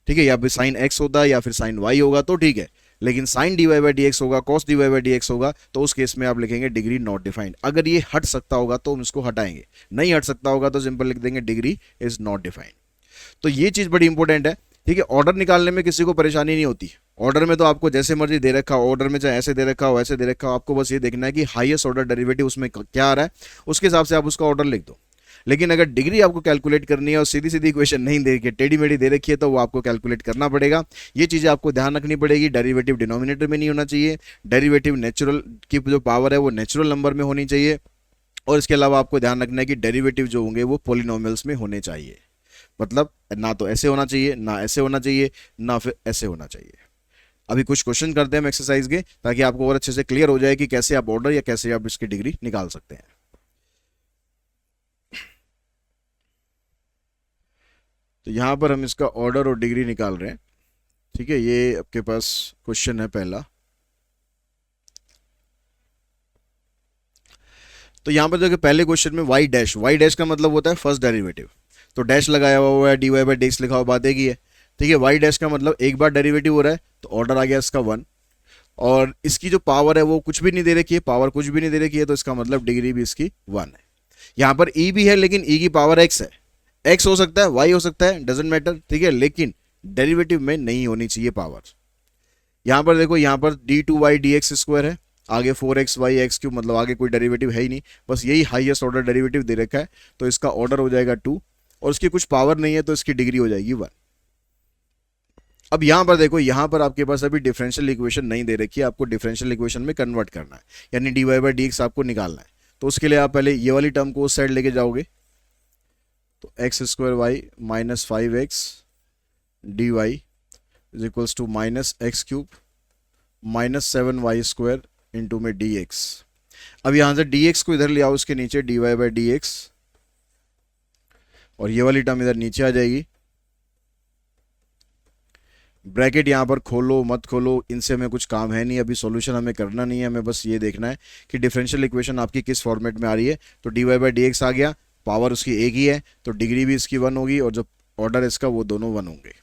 ठीक है, या फिर साइन एक्स होता है या फिर साइन वाई होगा तो ठीक है, लेकिन sine D Y by D X होगा, cos D Y by D X होगा, तो उस केस में आप लिखेंगे डिग्री नॉट डिफाइंड। अगर ये हट सकता होगा तो हम इसको हटाएंगे, नहीं हट सकता होगा तो सिंपल लिख देंगे डिग्री इज नॉट डिफाइंड। तो ये चीज बड़ी इंपॉर्टेंट है। ठीक है, ऑर्डर निकालने में किसी को परेशानी नहीं होती। ऑर्डर में तो आपको जैसे मर्जी दे रखा हो, ऑर्डर में चाहे ऐसे दे रखा हो ऐसे दे रखा हो, आपको बस ये देखना है कि हाईएस्ट ऑर्डर डेरिवेटिव उसमें क्या आ रहा है, उसके हिसाब से आप उसका ऑर्डर लिख दो। लेकिन अगर डिग्री आपको कैलकुलेट करनी है और सीधी सीधी इक्वेशन नहीं दे रखी है, टेढ़ी मेढ़ी दे रखी है, तो वो आपको कैलकुलेट करना पड़ेगा। ये चीजें आपको ध्यान रखनी पड़ेगी। डेरिवेटिव डिनोमिनेटर में नहीं होना चाहिए, डेरिवेटिव नेचुरल की जो पावर है वो नेचुरल नंबर में होनी चाहिए, और इसके अलावा आपको ध्यान रखना है कि डेरिवेटिव जो होंगे वो पोलिनोमियल्स में होने चाहिए। मतलब ना तो ऐसे होना चाहिए, ना ऐसे होना चाहिए, ना फिर ऐसे होना चाहिए। अभी कुछ क्वेश्चन करते हैं हम एक्सरसाइज के, ताकि आपको और अच्छे से क्लियर हो जाए कि कैसे आप ऑर्डर या कैसे आप इसकी डिग्री निकाल सकते हैं। तो यहां पर हम इसका ऑर्डर और डिग्री निकाल रहे हैं। ठीक है, ये आपके पास क्वेश्चन है पहला। तो यहां पर देखिए पहले क्वेश्चन में वाई डैश का मतलब होता है फर्स्ट डेरिवेटिव, तो डैश लगाया हुआ है, D Y by D x लिखा हुआ, बात एक ही है। ठीक है, वाई डैश का मतलब एक बार डेरिवेटिव हो रहा है, तो ऑर्डर आ गया इसका 1, और इसकी जो पावर है वो कुछ भी नहीं दे रखी है, पावर कुछ भी नहीं दे रखी है, तो इसका मतलब डिग्री भी इसकी 1 है। यहां पर ई भी है, लेकिन ई की पावर एक्स है, एक्स हो सकता है, वाई हो सकता है, डजेंट मैटर। ठीक है, लेकिन डेरिवेटिव में नहीं होनी चाहिए पावर। यहां पर देखो, यहां पर d two Y D x square है, आगे 4xy(x³), मतलब आगे कोई डेरिवेटिव है ही नहीं, बस यही हाईएस्ट ऑर्डर डेरिवेटिव दे रखा है, तो इसका ऑर्डर हो जाएगा 2, और उसकी कुछ पावर नहीं है तो इसकी डिग्री हो जाएगी 1। अब यहां पर देखो, यहां पर आपके पास अभी डिफरेंशियल इक्वेशन नहीं दे रखी है, आपको डिफरेंशियल इक्वेशन में कन्वर्ट करना है, यानी d Y by D x आपको निकालना है। तो उसके लिए आप पहले ये वाली टर्म को उस साइड लेके जाओगे, तो x² minus 5x d y is equals to minus x³ minus 7y² into में डी एक्स। अब यहाँ से डी एक्स को इधर ले आओ, उसके नीचे d Y by D x, और ये वाली टर्म इधर नीचे आ जाएगी। ब्रैकेट यहाँ पर खोलो मत खोलो, इनसे हमें कुछ काम है नहीं, अभी सॉल्यूशन हमें करना नहीं है, हमें बस ये देखना है कि डिफरेंशियल इक्वेशन आपकी किस फॉर्मेट में आ रही है। तो D Y by D X आ गया, पावर उसकी एक ही है तो डिग्री भी इसकी वन होगी, और जो ऑर्डर इसका वो दोनों वन होंगे,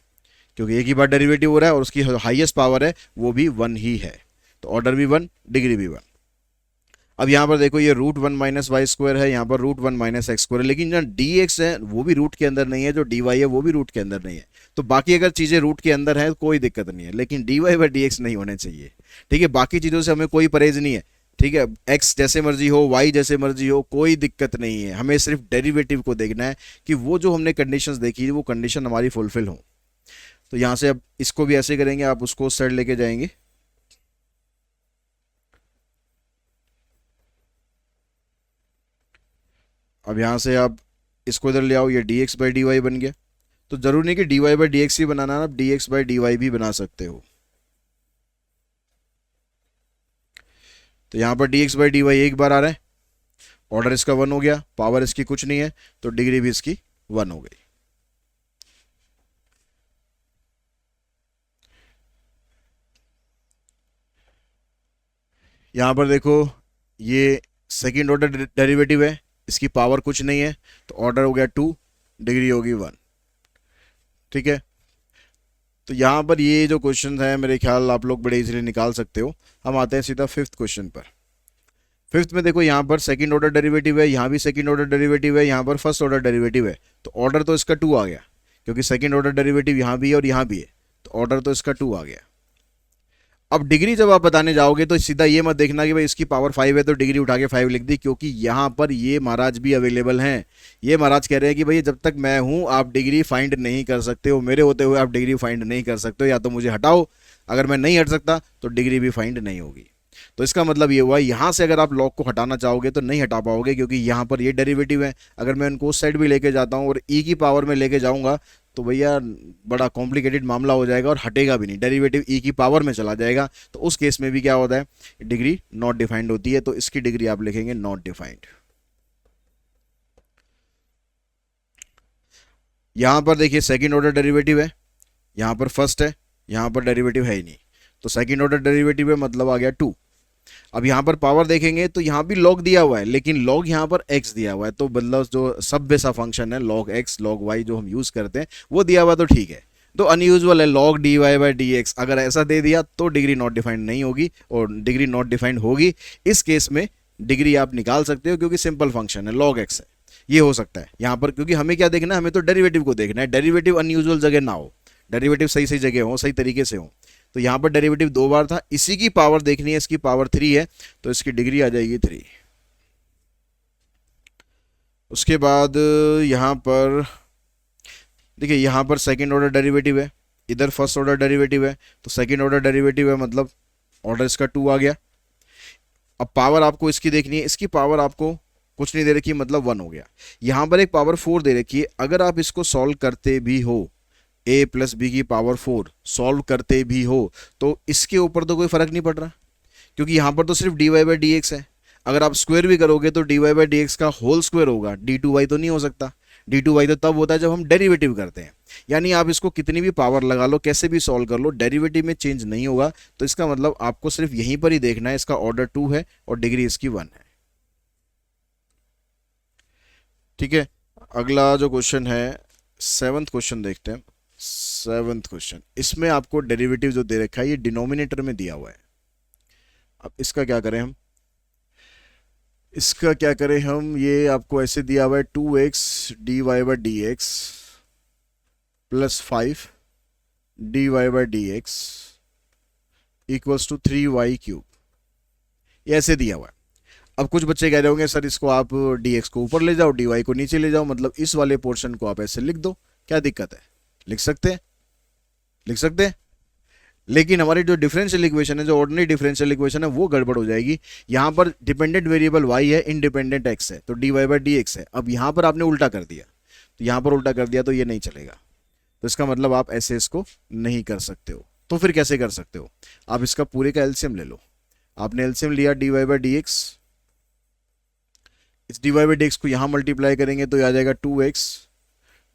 क्योंकि एक ही बार डेरिवेटिव हो रहा है और उसकी हाईएस्ट पावर है वो भी वन ही है, तो ऑर्डर भी वन, डिग्री भी वन। अब यहाँ पर देखो ये root one minus y square है, यहाँ पर root one minus x square है, लेकिन जो डी एक्स है वो भी रूट के अंदर नहीं है, जो डी वाई है वो भी रूट के अंदर नहीं है। तो बाकी अगर चीज़ें रूट के अंदर है कोई दिक्कत नहीं है, लेकिन d Y by D x नहीं होने चाहिए। ठीक है, बाकी चीज़ों से हमें कोई परहेज नहीं है। ठीक है, एक्स जैसे मर्जी हो, वाई जैसे मर्जी हो, कोई दिक्कत नहीं है, हमें सिर्फ डेरिवेटिव को देखना है कि वो जो हमने कंडीशंस देखी वो कंडीशन हमारी फुलफिल हो। तो यहाँ से अब इसको भी ऐसे करेंगे, आप उसको उस साइड लेके जाएंगे। अब यहाँ से आप इसको इधर ले आओ, ये D X by D Y बन गया। तो जरूरी नहीं कि D Y by D X ही बनाना, आप D X by D Y भी बना सकते हो। तो यहाँ पर D X by D Y एक बार आ रहा है, ऑर्डर इसका वन हो गया, पावर इसकी कुछ नहीं है तो डिग्री भी इसकी वन हो गई। यहाँ पर देखो ये सेकेंड ऑर्डर डेरिवेटिव है, इसकी पावर कुछ नहीं है तो ऑर्डर हो गया टू, डिग्री होगी वन। ठीक है, तो यहाँ पर ये जो क्वेश्चन है मेरे ख्याल आप लोग बड़े इजीली निकाल सकते हो। हम आते हैं सीधा फिफ्थ क्वेश्चन पर। फिफ्थ में देखो यहाँ पर सेकंड ऑर्डर डेरिवेटिव है, यहाँ भी सेकंड ऑर्डर डेरिवेटिव है, यहाँ पर फर्स्ट ऑर्डर डेरिवेटिव है, तो ऑर्डर तो इसका टू आ गया, क्योंकि सेकंड ऑर्डर डेरिवेटिव यहाँ भी है और यहाँ भी है, तो ऑर्डर तो इसका टू आ गया। अब डिग्री जब आप बताने जाओगे तो सीधा ये मत देखना कि भाई इसकी पावर 5 है तो डिग्री उठा के 5 लिख दी, क्योंकि यहाँ पर ये महाराज भी अवेलेबल हैं। ये महाराज कह रहे हैं कि भाई जब तक मैं हूँ आप डिग्री फाइंड नहीं कर सकते हो, मेरे होते हुए आप डिग्री फाइंड नहीं कर सकते हो, या तो मुझे हटाओ, अगर मैं नहीं हट सकता तो डिग्री भी फाइंड नहीं होगी। तो इसका मतलब ये हुआ यहाँ से अगर आप लॉग को हटाना चाहोगे तो नहीं हटा पाओगे, क्योंकि यहाँ पर ये डेरिवेटिव है। अगर मैं उनको उस साइड भी लेके जाता हूँ और ई की पावर में लेके जाऊँगा तो भैया बड़ा कॉम्प्लिकेटेड मामला हो जाएगा और हटेगा भी नहीं, डेरिवेटिव ई की पावर में चला जाएगा। तो उस केस में भी क्या होता है, डिग्री नॉट डिफाइंड होती है, तो इसकी डिग्री आप लिखेंगे नॉट डिफाइंड। यहाँ पर देखिए सेकेंड ऑर्डर डेरिवेटिव है, यहाँ पर फर्स्ट है, यहाँ पर डेरिवेटिव है ही नहीं, तो सेकेंड ऑर्डर डेरिवेटिव है मतलब आ गया टू। अब यहाँ पर पावर देखेंगे तो यहाँ भी लॉग दिया हुआ है, लेकिन लॉग यहाँ पर एक्स दिया हुआ है, तो मतलब जो सभ्य सा फंक्शन है लॉग एक्स लॉग वाई जो हम यूज करते हैं वो दिया हुआ तो ठीक है। तो अनयूजुअल है log D Y by D x, अगर ऐसा दे दिया तो डिग्री नॉट डिफाइंड नहीं होगी, और डिग्री नॉट डिफाइंड होगी इस केस में डिग्री आप निकाल सकते हो, क्योंकि सिंपल फंक्शन है लॉग एक्स है। ये हो सकता है यहाँ पर, क्योंकि हमें क्या देखना है, हमें तो डेरिवेटिव को देखना है, डेरिवेटिव अनयूजुअल जगह ना हो, डेरिवेटिव सही सही जगह हो, सही तरीके से हो। तो यहाँ पर डेरिवेटिव दो बार था, इसी की पावर देखनी है, इसकी पावर थ्री है तो इसकी डिग्री आ जाएगी थ्री। उसके बाद यहाँ पर देखिए यहाँ पर सेकंड ऑर्डर डेरिवेटिव है, इधर फर्स्ट ऑर्डर डेरिवेटिव है, तो सेकंड ऑर्डर डेरिवेटिव है मतलब ऑर्डर इसका टू आ गया। अब पावर आपको इसकी देखनी है, इसकी पावर आपको कुछ नहीं दे रखी मतलब वन हो गया। यहाँ पर एक पावर फोर दे रखी है, अगर आप इसको सॉल्व करते भी हो a प्लस बी की पावर फोर सॉल्व करते भी हो तो इसके ऊपर तो कोई फर्क नहीं पड़ रहा, क्योंकि यहाँ पर तो सिर्फ d Y by D x है। अगर आप स्क्वायर भी करोगे तो D Y by D x का होल स्क्वायर होगा, डी टू वाई तो नहीं हो सकता। डी टू वाई तो तब होता है जब हम डेरिवेटिव करते हैं, यानी आप इसको कितनी भी पावर लगा लो, कैसे भी सॉल्व कर लो, डेरिवेटिव में चेंज नहीं होगा। तो इसका मतलब आपको सिर्फ यहीं पर ही देखना है, इसका ऑर्डर टू है और डिग्री इसकी वन है। ठीक है, अगला जो क्वेश्चन है सेवंथ क्वेश्चन देखते हैं। सेवंथ क्वेश्चन, इसमें आपको डेरिवेटिव जो दे रखा है ये डिनोमिनेटर में दिया हुआ है। अब इसका क्या करें हम, इसका क्या करें हम, ये आपको ऐसे दिया हुआ है two x d Y by D x plus five d Y by D x equals to three y cube, ये ऐसे दिया हुआ है। अब कुछ बच्चे कह रहे होंगे सर इसको आप डी एक्स को ऊपर ले जाओ डी वाई को नीचे ले जाओ, मतलब इस वाले पोर्शन को आप ऐसे लिख दो, क्या दिक्कत है, लिख सकते हैं, लिख सकते हैं। लेकिन हमारी जो डिफरेंशियल इक्वेशन है, जो ऑर्डिनरी डिफरेंशियल इक्वेशन है वो गड़बड़ हो जाएगी। यहाँ पर डिपेंडेंट वेरिएबल y है, इंडिपेंडेंट x है, तो D Y by D x है। अब यहाँ पर आपने उल्टा कर दिया, तो यहाँ पर उल्टा कर दिया तो ये नहीं चलेगा, तो इसका मतलब आप ऐसे इसको नहीं कर सकते हो। तो फिर कैसे कर सकते हो, आप इसका पूरे का एलसीएम ले लो, आपने एलसीएम लिया dy बाई डी एक्स, इस dy बाई डी एक्स को यहां मल्टीप्लाई करेंगे तो ये आ जाएगा 2x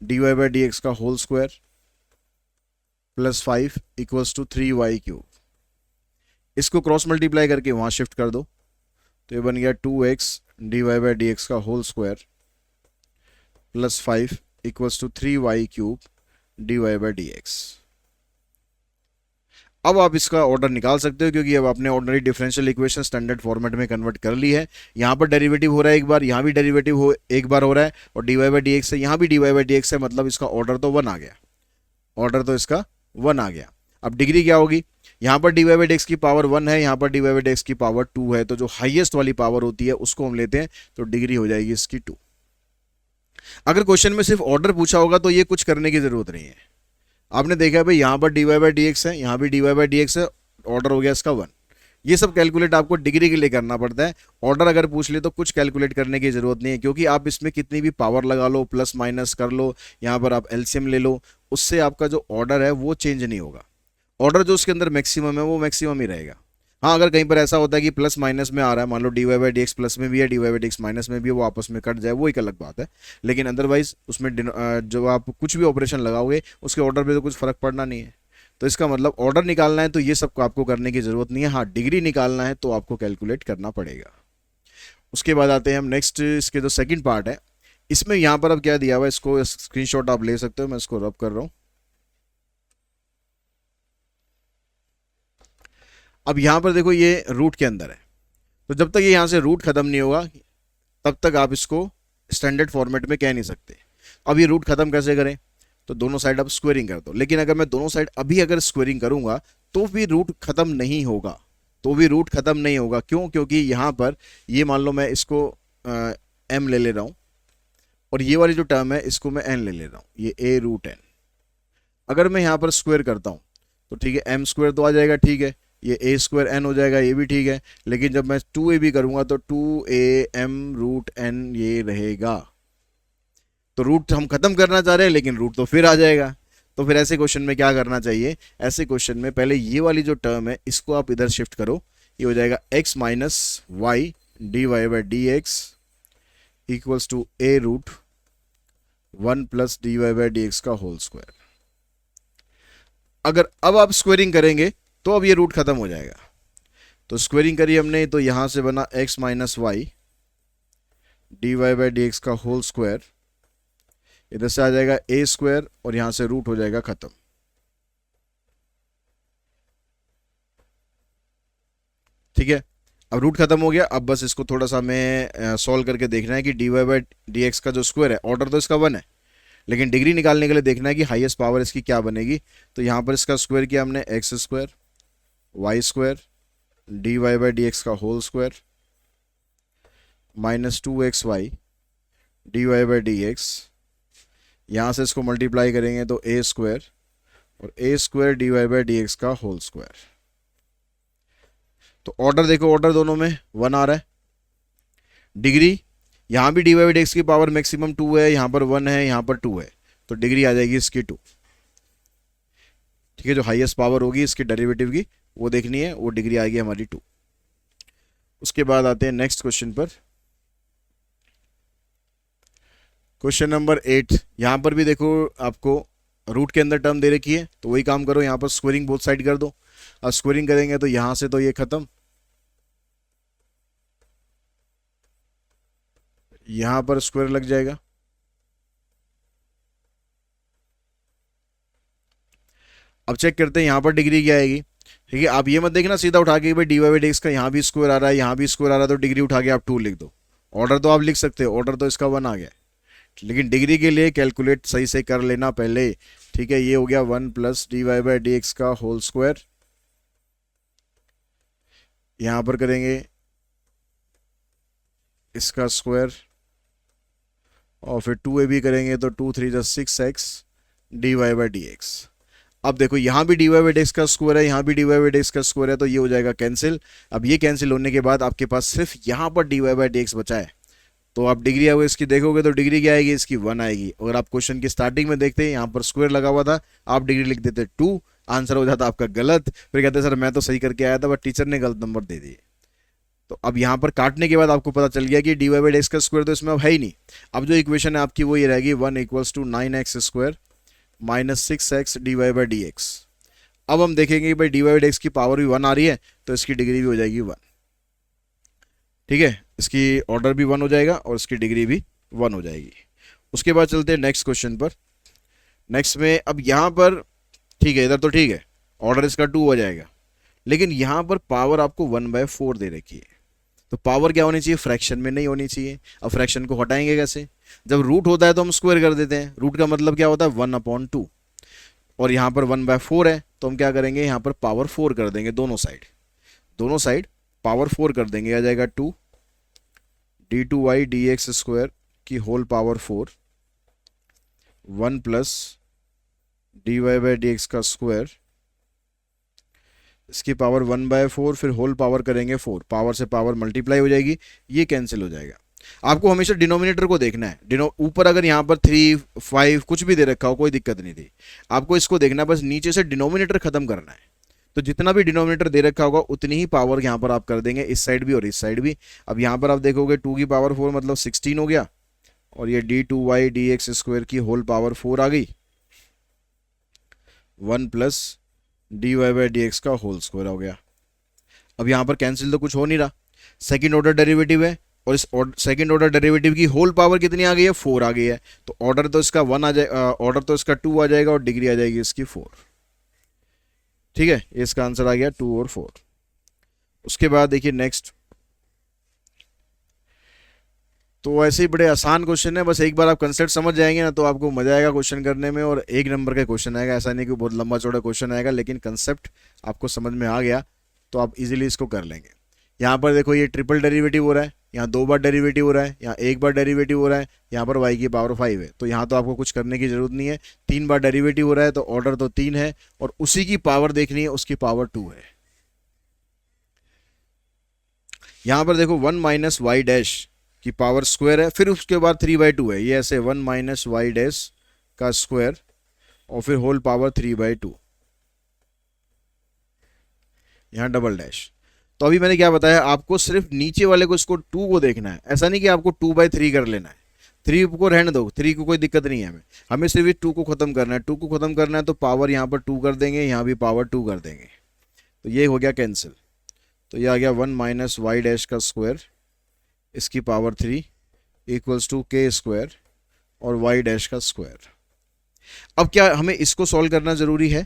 dy by D x का whole square plus 5 equals to 3y cube. इसको क्रॉस मल्टीप्लाई करके वहां शिफ्ट कर दो तो ये बन गया 2x dy by D x का whole square plus 5 equals to 3y cube dy by D x. अब आप इसका ऑर्डर निकाल सकते हो क्योंकि अब आपने ordinary differential equation standard format में कन्वर्ट कर ली है। यहाँ पर डेरिवेटिव हो रहा है एक बार, यहाँ भी डेरिवेटिव हो एक बार हो रहा है, और dy बाई डी एक्स है, यहाँ भी dy बाई डी एक्स है, मतलब इसका ऑर्डर तो 1 आ गया, ऑर्डर तो इसका 1 आ गया। अब डिग्री क्या होगी, यहाँ पर dy बाई डी एक्स की पावर 1 है, यहाँ पर dy बाई डी एक्स की पावर 2 है, तो जो हाईएस्ट वाली पावर होती है उसको हम लेते हैं, तो डिग्री हो जाएगी इसकी 2। अगर क्वेश्चन में सिर्फ ऑर्डर पूछा होगा तो ये कुछ करने की जरूरत नहीं है। आपने देखा भाई यहाँ पर dy बाई डी एक्स है, यहाँ भी dy बाई डी एक्स है, ऑर्डर हो गया इसका 1। ये सब कैलकुलेट आपको डिग्री के लिए करना पड़ता है। ऑर्डर अगर पूछ ले तो कुछ कैलकुलेट करने की जरूरत नहीं है, क्योंकि आप इसमें कितनी भी पावर लगा लो, प्लस माइनस कर लो, यहाँ पर आप एलसीएम ले लो, उससे आपका जो ऑर्डर है वो चेंज नहीं होगा। ऑर्डर जो उसके अंदर मैक्सिमम है वो मैक्सिमम ही रहेगा। हाँ, अगर कहीं पर ऐसा होता है कि प्लस माइनस में आ रहा है, मान लो dy by D x plus में भी है, dy by D x minus में भी है, वो आपस में कट जाए, वो एक अलग बात है। लेकिन अदरवाइज उसमें जो आप कुछ भी ऑपरेशन लगाओगे उसके ऑर्डर पे तो कुछ फर्क पड़ना नहीं है। तो इसका मतलब ऑर्डर निकालना है तो ये सब आपको करने की जरूरत नहीं है। हाँ, डिग्री निकालना है तो आपको कैलकुलेट करना पड़ेगा। उसके बाद आते हैं हम नेक्स्ट, इसके जो सेकंड पार्ट है, इसमें यहाँ पर अब क्या दिया हुआ है, इसको स्क्रीनशॉट आप ले सकते हो, मैं इसको रब कर रहा हूँ। अब यहाँ पर देखो ये रूट के अंदर है, तो जब तक ये यहाँ से रूट खत्म नहीं होगा तब तक आप इसको स्टैंडर्ड फॉर्मेट में कह नहीं सकते। अब ये रूट खत्म कैसे करें, तो दोनों साइड आप स्क्वेयरिंग कर दो। लेकिन अगर मैं दोनों साइड अभी अगर स्क्वेयरिंग करूंगा तो भी रूट खत्म नहीं होगा, तो भी रूट खत्म नहीं होगा। क्यों, क्योंकि यहाँ पर ये मान लो मैं इसको m ले ले रहा हूँ, और ये वाली जो टर्म है इसको मैं n ले ले रहा हूँ, ये a रूट n। अगर मैं यहाँ पर स्क्वायर करता हूँ तो ठीक है, m स्क्वायर तो आ जाएगा, ठीक है, ये a स्क्वायर n हो जाएगा, ये भी ठीक है। लेकिन जब मैं 2a भी करूंगा तो 2am रूट n ये रहेगा। तो रूट हम खत्म करना चाह रहे हैं लेकिन रूट तो फिर आ जाएगा। तो फिर ऐसे क्वेश्चन में क्या करना चाहिए, ऐसे क्वेश्चन में पहले ये वाली जो टर्म है इसको आप इधर शिफ्ट करो, ये हो जाएगा x minus y D Y by D x equals to a root 1 plus D Y by D x का होल स्क्वायर। अगर अब आप स्क्वेयरिंग करेंगे तो अब ये रूट खत्म हो जाएगा। तो स्क्वेयरिंग करी हमने, तो यहां से बना x minus y D Y by D x का होल स्क्वायर, इधर से आ जाएगा a स्क्वायर और यहां से रूट हो जाएगा खत्म। ठीक है, अब रूट खत्म हो गया। अब बस इसको थोड़ा सा हमें सॉल्व करके देखना है कि D Y by D x का जो स्क्वायर है, ऑर्डर तो इसका 1 है, लेकिन डिग्री निकालने के लिए देखना है कि हाईएस्ट पावर इसकी क्या बनेगी। तो यहाँ पर इसका स्क्वायर किया हमने, X square Y square D Y by D x का whole square minus 2x Y D Y by D X. यहाँ से इसको मल्टीप्लाई करेंगे तो a स्क्वायर और a square D Y by D x का होल स्क्वायर। तो order देखो, ऑर्डर दोनों में 1 आ रहा है। डिग्री यहाँ भी D Y by D x की पावर मैक्सिमम 2 है, यहाँ पर 1 है, यहाँ पर 2 है, तो डिग्री आ जाएगी इसकी 2। ठीक है, जो हाईएस्ट पावर होगी इसकी डेरिवेटिव की वो देखनी है, वो डिग्री आएगी हमारी 2। उसके बाद आते हैं नेक्स्ट क्वेश्चन पर, क्वेश्चन नंबर 8। यहाँ पर भी देखो आपको रूट के अंदर टर्म दे रखी है, तो वही काम करो, यहाँ पर स्क्वेयरिंग बोथ साइड कर दो। अब स्क्वेयरिंग करेंगे तो यहाँ से तो ये खत्म, यहाँ पर स्क्वायर लग जाएगा। अब चेक करते हैं यहाँ पर डिग्री क्या आएगी। ठीक है, आप ये मत देखना सीधा उठा के भाई d Y by D x का यहाँ भी स्क्वायर आ रहा है, यहाँ भी स्क्वायर आ रहा है, तो डिग्री उठा के आप 2 लिख दो। ऑर्डर तो आप लिख सकते हो, ऑर्डर तो इसका 1 आ गया, लेकिन डिग्री के लिए कैलकुलेट सही से कर लेना पहले। ठीक है, ये हो गया 1 plus D Y by D x का होल स्क्वायर, यहाँ पर करेंगे इसका स्क्वायर और फिर 2a भी करेंगे तो 2 3 जा 6x d Y by D x. अब देखो यहाँ भी D Y by D x का स्क्वायर है, यहाँ भी D Y by D x का स्क्वायर है, तो ये हो जाएगा कैंसिल। अब ये कैंसिल होने के बाद आपके पास सिर्फ यहाँ पर d Y by D x बचा है, तो आप डिग्री आओगे इसकी देखोगे तो डिग्री क्या आएगी, इसकी 1 आएगी। अगर आप क्वेश्चन की स्टार्टिंग में देखते हैं यहाँ पर स्क्वायर लगा हुआ था, आप डिग्री लिख देते 2, आंसर हो जाता आपका गलत। फिर कहते सर मैं तो सही करके आया था बट टीचर ने गलत नंबर दे दिए। अब यहाँ पर काटने के बाद आपको पता चल गया कि dy बाई एक्स का स्क्वायर तो इसमें अब है ही नहीं। अब जो इक्वेशन है आपकी वो ये रहेगी 1 equals to 9x square minus 6x dy by D x. अब हम देखेंगे कि भाई dy बाई एक्स की पावर भी 1 आ रही है तो इसकी डिग्री भी हो जाएगी 1। ठीक है, इसकी ऑर्डर भी 1 हो जाएगा और इसकी डिग्री भी 1 हो जाएगी। उसके बाद चलते हैं नेक्स्ट क्वेश्चन पर। नेक्स्ट में अब यहाँ पर ठीक है, इधर तो ठीक है, ऑर्डर इसका 2 हो जाएगा, लेकिन यहाँ पर पावर आपको 1/4 दे रखी है। तो पावर क्या होनी चाहिए, फ्रैक्शन में नहीं होनी चाहिए। अब फ्रैक्शन को हटाएंगे कैसे, जब रूट होता है तो हम स्क्वायर कर देते हैं। रूट का मतलब क्या होता है 1/2, और यहाँ पर 1/4 है तो हम क्या करेंगे, यहाँ पर पावर 4 कर देंगे दोनों साइड पावर 4 कर देंगे। आ जाएगा 2 d2y dx स्क्वायर की whole power 4 1 plus dy by D x का स्क्वायर, इसकी पावर 1/4, फिर होल पावर करेंगे 4, पावर से पावर मल्टीप्लाई हो जाएगी, ये कैंसिल हो जाएगा। आपको हमेशा डिनोमिनेटर को देखना है। ऊपर अगर यहाँ पर 3, 5 कुछ भी दे रखा हो कोई दिक्कत नहीं थी, आपको इसको देखना, बस नीचे से डिनोमिनेटर खत्म करना है। तो जितना भी डिनोमिनेटर दे रखा होगा उतनी ही पावर यहाँ पर आप कर देंगे, इस साइड भी और इस साइड भी। अब यहाँ पर आप देखोगे 2 की पावर 4 मतलब 16 हो गया, और ये d2y dx स्क्वायर की होल पावर 4 आ गई, 1 plus dy by D x का होल स्क्वायर हो गया। अब यहाँ पर कैंसिल तो कुछ हो नहीं रहा, सेकंड ऑर्डर डेरिवेटिव है, और इस सेकंड ऑर्डर डेरिवेटिव की होल पावर कितनी आ गई है, 4 आ गई है। तो ऑर्डर तो इसका 1 आ जाएगा, ऑर्डर तो इसका 2 आ जाएगा, और डिग्री आ जाएगी इसकी 4। ठीक है, इसका आंसर आ गया 2 और 4। उसके बाद देखिए नेक्स्ट, तो ऐसे ही बड़े आसान क्वेश्चन है, बस एक बार आप कंसेप्ट समझ जाएंगे ना तो आपको मजा आएगा क्वेश्चन करने में, और 1 नंबर का क्वेश्चन आएगा। ऐसा नहीं कि बहुत लंबा चौड़ा क्वेश्चन आएगा, लेकिन कंसेप्ट आपको समझ में आ गया तो आप इजीली इसको कर लेंगे। यहाँ पर देखो ये ट्रिपल डेरिवेटिव हो रहा है, यहाँ 2 बार डेरिवेटिव हो रहा है, यहाँ 1 बार डेरिवेटिव हो रहा है, यहाँ पर y की पावर 5 है। तो यहाँ तो आपको कुछ करने की जरूरत नहीं है, 3 बार डेरिवेटिव हो रहा है तो ऑर्डर तो 3 है, और उसी की पावर देखनी है, उसकी पावर 2 है। यहाँ पर देखो 1 माइनस वाई डैश की पावर स्क्वायर है, फिर उसके बाद 3/2 है, ये ऐसे 1 माइनस वाई डैश का स्क्वायर और फिर होल पावर 3/2, यहाँ डबल डैश। तो अभी मैंने क्या बताया आपको, सिर्फ नीचे वाले को, इसको 2 को देखना है। ऐसा नहीं कि आपको 2/3 कर लेना है, 3 को रहने दो, 3 को कोई दिक्कत नहीं है, हमें सिर्फ 2 को खत्म करना है। 2 को खत्म करना है तो पावर यहाँ पर 2 कर देंगे, यहाँ भी पावर 2 कर देंगे, तो ये हो गया कैंसिल। तो ये आ गया 1 माइनस वाई डैश का स्क्वायर, इसकी पावर 3 इक्वल्स टू के स्क्वायर और वाई डैश का स्क्वायर। अब क्या हमें इसको सॉल्व करना जरूरी है,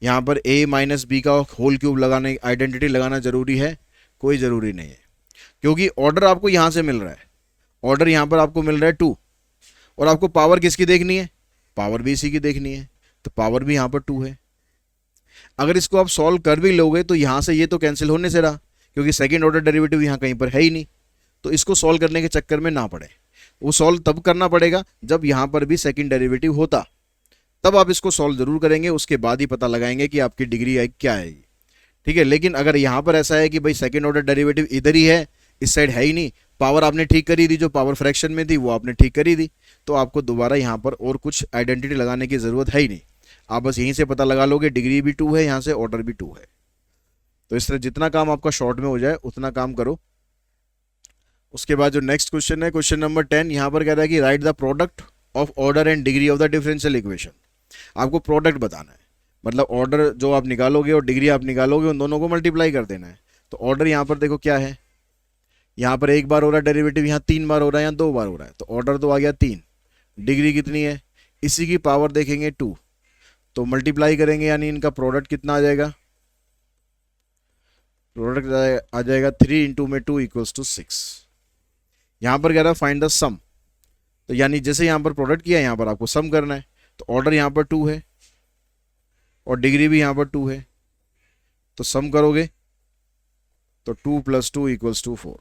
यहाँ पर a माइनस बी का होल क्यूब लगाने, आइडेंटिटी लगाना जरूरी है? कोई ज़रूरी नहीं है, क्योंकि ऑर्डर आपको यहाँ से मिल रहा है, ऑर्डर यहाँ पर आपको मिल रहा है 2, और आपको पावर किसकी देखनी है, पावर भी इसी की देखनी है, तो पावर भी यहाँ पर 2 है। अगर इसको आप सॉल्व कर भी लोगे तो यहाँ से ये तो कैंसिल होने से रहा, क्योंकि सेकेंड ऑर्डर डेरिवेटिव यहाँ कहीं पर है ही नहीं। तो इसको सॉल्व करने के चक्कर में ना पड़े, वो सॉल्व तब करना पड़ेगा जब यहाँ पर भी सेकेंड डेरिवेटिव होता, तब आप इसको सॉल्व जरूर करेंगे, उसके बाद ही पता लगाएंगे कि आपकी डिग्री क्या आएगी। ठीक है, लेकिन अगर यहाँ पर ऐसा है कि भाई सेकेंड ऑर्डर डेरिवेटिव इधर ही है, इस साइड है ही नहीं, पावर आपने ठीक करी दी, जो पावर फ्रैक्शन में थी वो आपने ठीक करी दी, तो आपको दोबारा यहाँ पर और कुछ आइडेंटिटी लगाने की ज़रूरत है ही नहीं। आप बस यहीं से पता लगा लोगे डिग्री भी 2 है, यहाँ से ऑर्डर भी 2 है। तो इस तरह जितना काम आपका शॉर्ट में हो जाए उतना काम करो। उसके बाद जो नेक्स्ट क्वेश्चन है, क्वेश्चन नंबर 10, यहाँ पर कह रहा है कि right the product of order and degree of the differential equation. आपको प्रोडक्ट बताना है, मतलब ऑर्डर जो आप निकालोगे और डिग्री आप निकालोगे, उन दोनों को मल्टीप्लाई कर देना है। तो ऑर्डर यहाँ पर देखो क्या है, यहाँ पर 1 बार हो रहा है डेरिवेटिव, यहाँ 3 बार हो रहा है, यहाँ 2 बार हो रहा है, तो ऑर्डर तो आ गया 3, डिग्री कितनी है, इसी की पावर देखेंगे 2, तो मल्टीप्लाई करेंगे, यानी इनका प्रोडक्ट कितना आ जाएगा, प्रोडक्ट आ जाएगा 3 इंटू में 2 इक्वल्स टू 6। यहाँ पर कह रहा है फाइंड द सम, तो यानी जैसे यहाँ पर प्रोडक्ट किया यहाँ पर आपको सम करना है। तो ऑर्डर यहाँ पर 2 है और डिग्री भी यहाँ पर 2 है, तो सम करोगे तो 2 + 2 इक्वल्स टू 4।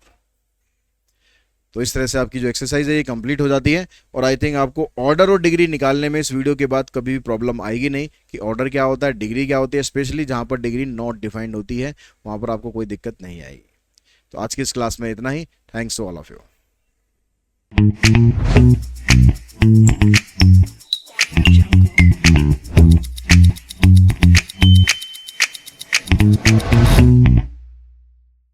तो इस तरह से आपकी जो एक्सरसाइज है ये कंप्लीट हो जाती है, और आई थिंक आपको ऑर्डर और डिग्री निकालने में इस वीडियो के बाद कभी भी प्रॉब्लम आएगी नहीं कि ऑर्डर क्या होता है, डिग्री क्या होती है, स्पेशली जहाँ पर डिग्री नॉट डिफाइंड होती है वहाँ पर आपको कोई दिक्कत नहीं आएगी। तो आज की इस क्लास में इतना ही। Thanks to all of you.